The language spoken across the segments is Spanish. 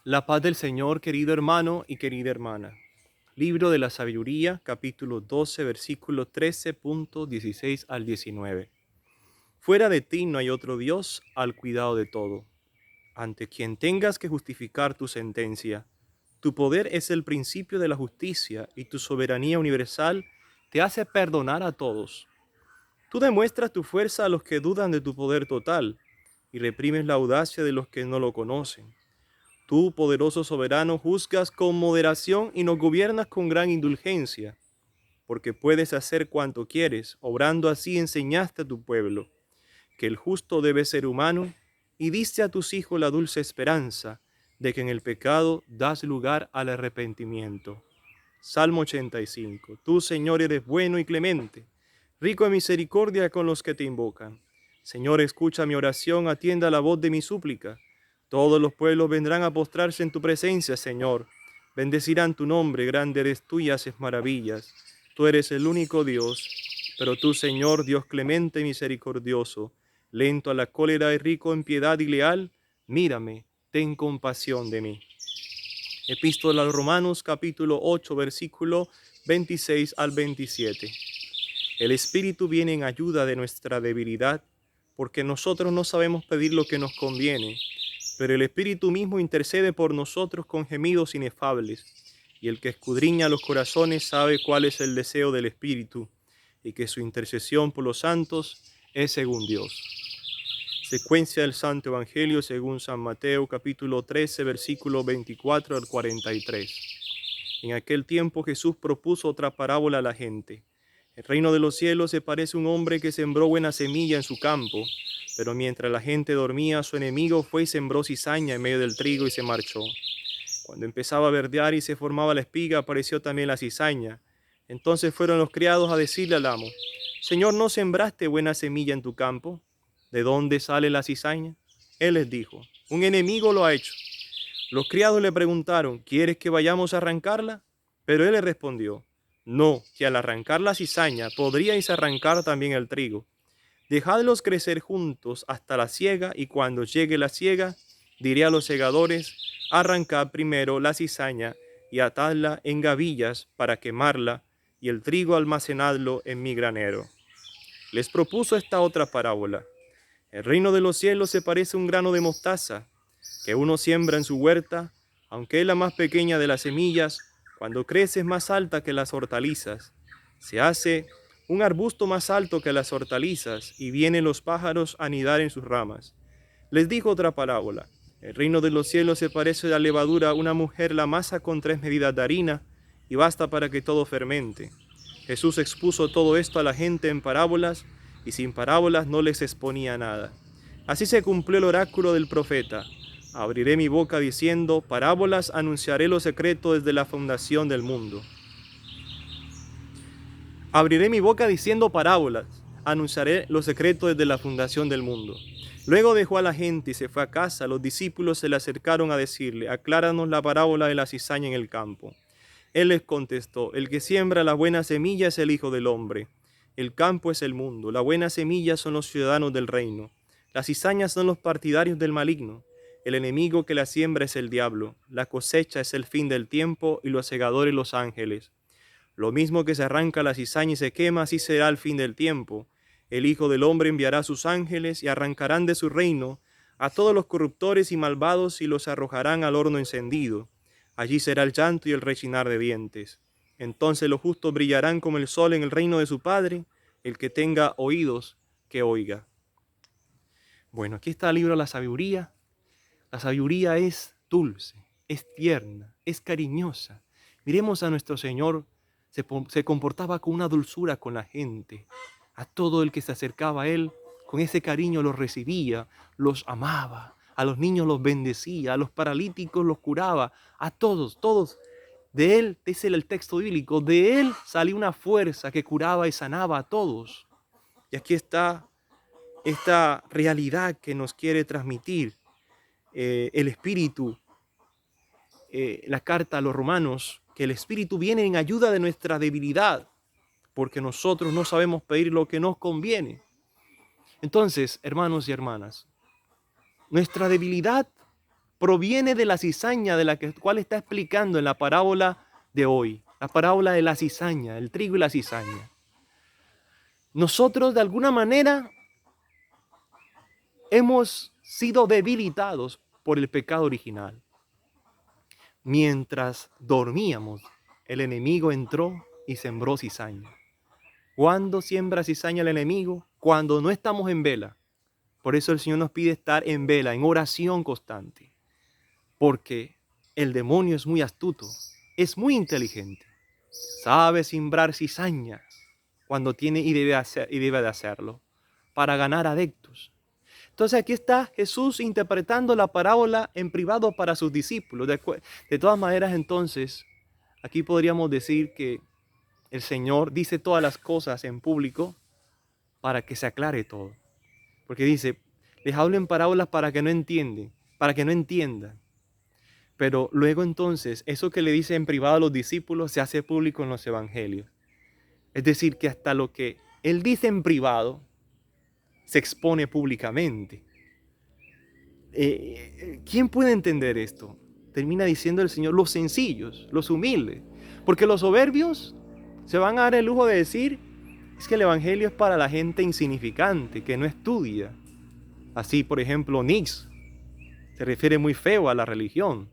La paz del Señor, querido hermano y querida hermana. Libro de la Sabiduría, capítulo 12, versículo 13.16 al 19. Fuera de ti no hay otro Dios al cuidado de todo, ante quien tengas que justificar tu sentencia. Tu poder es el principio de la justicia y tu soberanía universal te hace perdonar a todos. Tú demuestras tu fuerza a los que dudan de tu poder total y reprimes la audacia de los que no lo conocen. Tú, poderoso soberano, juzgas con moderación y nos gobiernas con gran indulgencia, porque puedes hacer cuanto quieres, obrando así enseñaste a tu pueblo, que el justo debe ser humano, y diste a tus hijos la dulce esperanza de que en el pecado das lugar al arrepentimiento. Salmo 85. Tú, Señor, eres bueno y clemente, rico en misericordia con los que te invocan. Señor, escucha mi oración, atienda la voz de mi súplica. Todos los pueblos vendrán a postrarse en tu presencia, Señor. Bendecirán tu nombre, grande eres tú y haces maravillas. Tú eres el único Dios, pero tú, Señor, Dios clemente y misericordioso, lento a la cólera y rico en piedad y leal, mírame, ten compasión de mí. Epístola a los Romanos, capítulo 8, versículo 26 al 27. El Espíritu viene en ayuda de nuestra debilidad, porque nosotros no sabemos pedir lo que nos conviene, pero el Espíritu mismo intercede por nosotros con gemidos inefables, y el que escudriña los corazones sabe cuál es el deseo del Espíritu, y que su intercesión por los santos es según Dios. Secuencia del Santo Evangelio según San Mateo, capítulo 13, versículo 24 al 43. En aquel tiempo Jesús propuso otra parábola a la gente. El reino de los cielos se parece a un hombre que sembró buena semilla en su campo, pero mientras la gente dormía, su enemigo fue y sembró cizaña en medio del trigo y se marchó. Cuando empezaba a verdear y se formaba la espiga, apareció también la cizaña. Entonces fueron los criados a decirle al amo: Señor, ¿no sembraste buena semilla en tu campo? ¿De dónde sale la cizaña? Él les dijo: un enemigo lo ha hecho. Los criados le preguntaron: ¿quieres que vayamos a arrancarla? Pero él les respondió: no, que al arrancar la cizaña podríais arrancar también el trigo. Dejadlos crecer juntos hasta la siega, y cuando llegue la siega, diré a los segadores: arrancad primero la cizaña y atadla en gavillas para quemarla, y el trigo almacenadlo en mi granero. Les propuso esta otra parábola. El reino de los cielos se parece a un grano de mostaza que uno siembra en su huerta, aunque es la más pequeña de las semillas, cuando crece es más alta que las hortalizas. Se hace un arbusto más alto que las hortalizas y vienen los pájaros a anidar en sus ramas. Les dijo otra parábola. El reino de los cielos se parece a la levadura. Una mujer la amasa con 3 medidas de harina y basta para que todo fermente. Jesús expuso todo esto a la gente en parábolas, y sin parábolas no les exponía nada. Así se cumplió el oráculo del profeta: abriré mi boca diciendo parábolas, anunciaré lo secreto desde la fundación del mundo. Abriré mi boca diciendo parábolas, anunciaré lo secreto desde la fundación del mundo. Luego dejó a la gente y se fue a casa. Los discípulos se le acercaron a decirle: acláranos la parábola de la cizaña en el campo. Él les contestó: el que siembra la buena semilla es el Hijo del Hombre. El campo es el mundo, la buena semilla son los ciudadanos del reino. Las cizañas son los partidarios del maligno. El enemigo que la siembra es el diablo. La cosecha es el fin del tiempo y los segadores los ángeles. Lo mismo que se arranca la cizaña y se quema, así será el fin del tiempo. El Hijo del Hombre enviará a sus ángeles y arrancarán de su reino a todos los corruptores y malvados y los arrojarán al horno encendido. Allí será el llanto y el rechinar de dientes. Entonces los justos brillarán como el sol en el reino de su Padre. El que tenga oídos, que oiga. Bueno, aquí está el libro de la sabiduría. La sabiduría es dulce, es tierna, es cariñosa. Miremos a nuestro Señor, se comportaba con una dulzura con la gente. A todo el que se acercaba a Él, con ese cariño los recibía, los amaba. A los niños los bendecía, a los paralíticos los curaba, a todos. De Él, dice el texto bíblico, de Él salió una fuerza que curaba y sanaba a todos. Y aquí está esta realidad que nos quiere transmitir el Espíritu, la carta a los Romanos, que el Espíritu viene en ayuda de nuestra debilidad, porque nosotros no sabemos pedir lo que nos conviene. Entonces, hermanos y hermanas, nuestra debilidad proviene de la cizaña de la cual está explicando en la parábola de hoy. La parábola de la cizaña, el trigo y la cizaña. Nosotros de alguna manera hemos sido debilitados por el pecado original. Mientras dormíamos, el enemigo entró y sembró cizaña. ¿Cuándo siembra cizaña el enemigo? Cuando no estamos en vela. Por eso el Señor nos pide estar en vela, en oración constante. Porque el demonio es muy astuto, es muy inteligente. Sabe sembrar cizaña cuando tiene y debe de hacerlo para ganar adeptos. Entonces aquí está Jesús interpretando la parábola en privado para sus discípulos. De todas maneras, entonces, aquí podríamos decir que el Señor dice todas las cosas en público para que se aclare todo. Porque dice, les hablo en parábolas para que no entiendan. Pero luego entonces, eso que le dice en privado a los discípulos se hace público en los evangelios. Es decir, que hasta lo que Él dice en privado se expone públicamente. ¿Quién puede entender esto? Termina diciendo el Señor, los sencillos, los humildes. Porque los soberbios se van a dar el lujo de decir, es que el evangelio es para la gente insignificante, que no estudia. Así, por ejemplo, Nietzsche se refiere muy feo a la religión.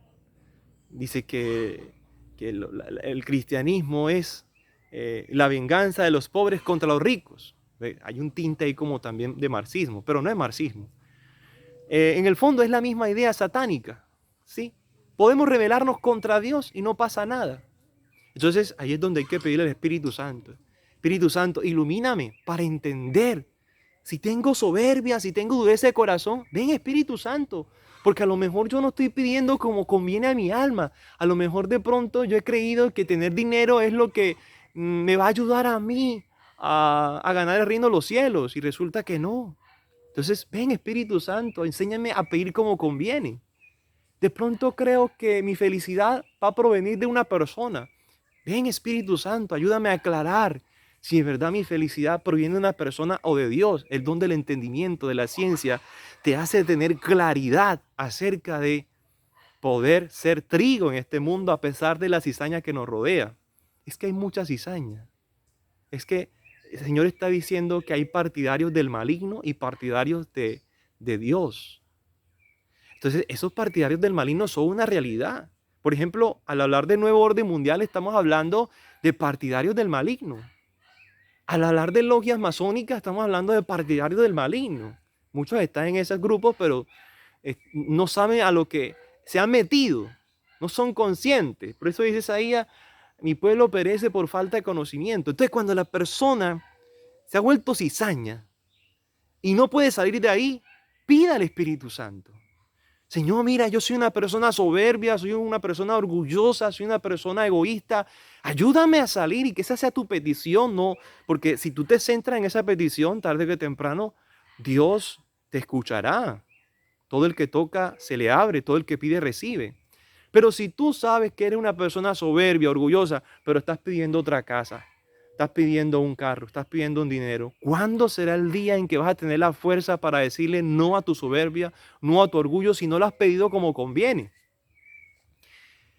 Dice que el cristianismo es la venganza de los pobres contra los ricos. Hay un tinte ahí como también de marxismo, pero no es marxismo. En el fondo es la misma idea satánica, ¿sí? Podemos rebelarnos contra Dios y no pasa nada. Entonces ahí es donde hay que pedirle al Espíritu Santo. Espíritu Santo, ilumíname para entender. Si tengo soberbia, si tengo dureza de corazón, ven Espíritu Santo. Porque a lo mejor yo no estoy pidiendo como conviene a mi alma. A lo mejor de pronto yo he creído que tener dinero es lo que me va a ayudar a mí a ganar el reino de los cielos. Y resulta que no. Entonces, ven Espíritu Santo, enséñame a pedir como conviene. De pronto creo que mi felicidad va a provenir de una persona. Ven Espíritu Santo, ayúdame a aclarar si en verdad mi felicidad proviene de una persona o de Dios. El don del entendimiento, de la ciencia, te hace tener claridad acerca de poder ser trigo en este mundo a pesar de la cizaña que nos rodea. Es que hay mucha cizaña. Es que el Señor está diciendo que hay partidarios del maligno y partidarios de Dios. Entonces, esos partidarios del maligno son una realidad. Por ejemplo, al hablar de nuevo orden mundial, estamos hablando de partidarios del maligno. Al hablar de logias masónicas, estamos hablando de partidarios del maligno. Muchos están en esos grupos, pero no saben a lo que se han metido. No son conscientes. Por eso dice Isaías, mi pueblo perece por falta de conocimiento. Entonces, cuando la persona se ha vuelto cizaña y no puede salir de ahí, pida al Espíritu Santo. Señor, mira, yo soy una persona soberbia, soy una persona orgullosa, soy una persona egoísta. Ayúdame a salir y que esa sea tu petición, ¿no? Porque si tú te centras en esa petición, tarde que temprano, Dios te escuchará. Todo el que toca se le abre, todo el que pide recibe. Pero si tú sabes que eres una persona soberbia, orgullosa, pero estás pidiendo otra casa, estás pidiendo un carro, estás pidiendo un dinero, ¿cuándo será el día en que vas a tener la fuerza para decirle no a tu soberbia, no a tu orgullo, si no lo has pedido como conviene?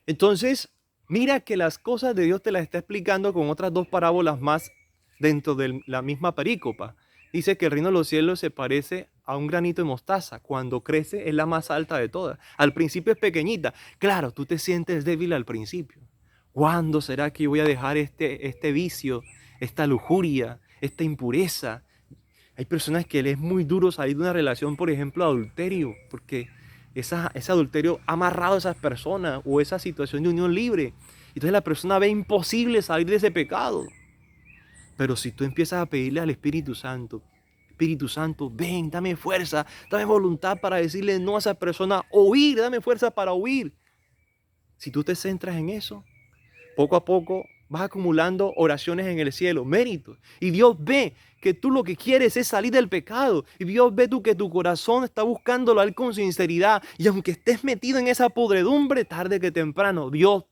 Entonces, mira que las cosas de Dios te las está explicando con otras dos parábolas más dentro de la misma perícopa. Dice que el reino de los cielos se parece a un granito de mostaza. Cuando crece es la más alta de todas. Al principio es pequeñita. Claro, tú te sientes débil al principio. ¿Cuándo será que yo voy a dejar este vicio, esta lujuria, esta impureza? Hay personas que les es muy duro salir de una relación, por ejemplo, adulterio, porque ese adulterio ha amarrado a esas personas o esa situación de unión libre. Entonces la persona ve imposible salir de ese pecado. Pero si tú empiezas a pedirle al Espíritu Santo, ven, dame fuerza, dame voluntad para decirle no a esa persona, huir, dame fuerza para huir. Si tú te centras en eso, poco a poco vas acumulando oraciones en el cielo, méritos. Y Dios ve que tú lo que quieres es salir del pecado. Y Dios ve que tu corazón está buscándolo a Él con sinceridad. Y aunque estés metido en esa podredumbre, tarde que temprano, Dios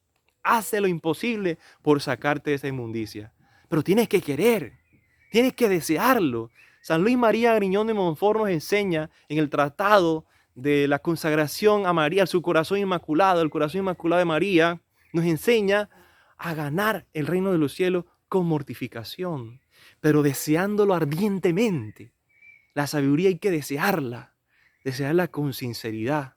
hace lo imposible por sacarte de esa inmundicia. Pero tienes que querer, tienes que desearlo. San Luis María Griñón de Montfort nos enseña en el tratado de la consagración a María, su corazón inmaculado, el corazón inmaculado de María, nos enseña a ganar el reino de los cielos con mortificación, pero deseándolo ardientemente. La sabiduría hay que desearla con sinceridad.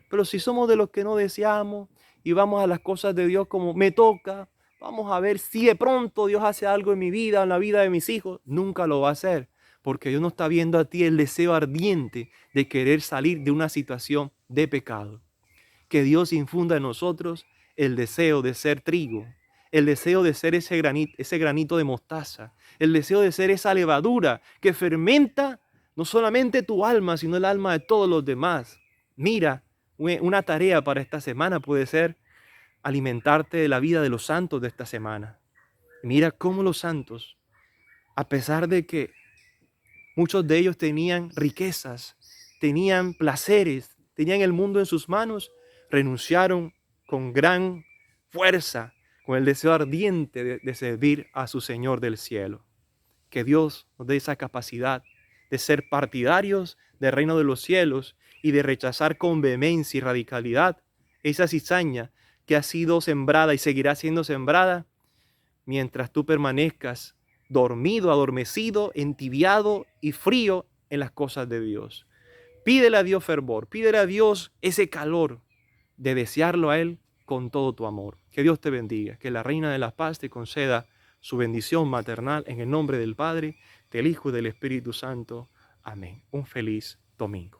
Pero si somos de los que no deseamos y vamos a las cosas de Dios como me toca, vamos a ver si de pronto Dios hace algo en mi vida, en la vida de mis hijos, nunca lo va a hacer, porque Dios no está viendo a ti el deseo ardiente de querer salir de una situación de pecado. Que Dios infunda en nosotros el deseo de ser trigo, el deseo de ser ese granito de mostaza, el deseo de ser esa levadura que fermenta no solamente tu alma, sino el alma de todos los demás. Mira, una tarea para esta semana puede ser alimentarte de la vida de los santos de esta semana. Mira cómo los santos, a pesar de que muchos de ellos tenían riquezas, tenían placeres, tenían el mundo en sus manos, renunciaron con gran fuerza, con el deseo ardiente de servir a su Señor del cielo. Que Dios nos dé esa capacidad de ser partidarios del reino de los cielos y de rechazar con vehemencia y radicalidad esa cizaña que ha sido sembrada y seguirá siendo sembrada mientras tú permanezcas dormido, adormecido, entibiado y frío en las cosas de Dios. Pídele a Dios fervor, pídele a Dios ese calor de desearlo a Él con todo tu amor. Que Dios te bendiga, que la Reina de la Paz te conceda su bendición maternal en el nombre del Padre, del Hijo y del Espíritu Santo. Amén. Un feliz domingo.